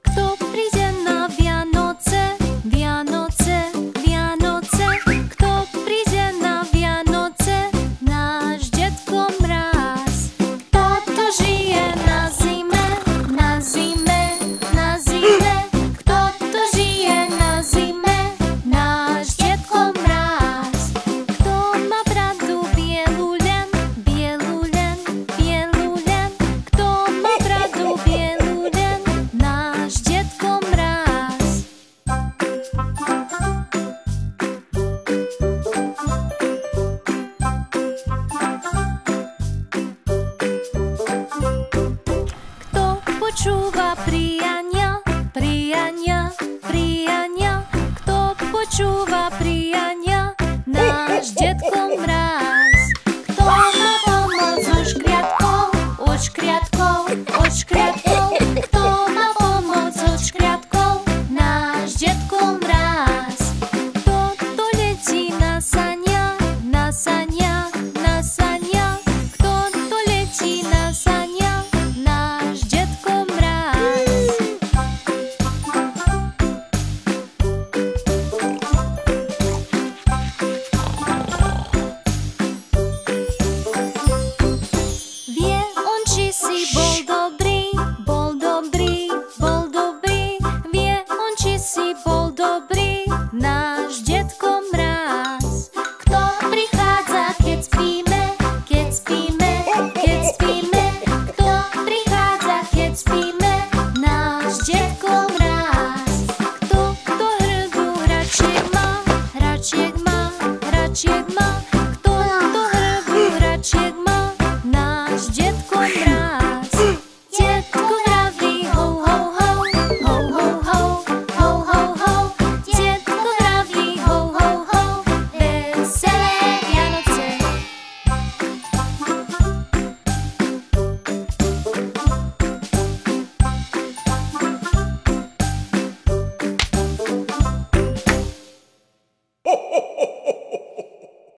Kto príde na Vianoce, Vianoce, Vianoce? Kto príde na Vianoce? Náš Detko Mráz. Kto žije na zime, na zime, na zime? Kto žije na zime? Náš Detko Mráz. Kto má bradu bielu len, bielu len, bielu len? Kto má bradu bielu len? Náš Detko Mráz. Kto počúva priania, priania, priania? Kto počúva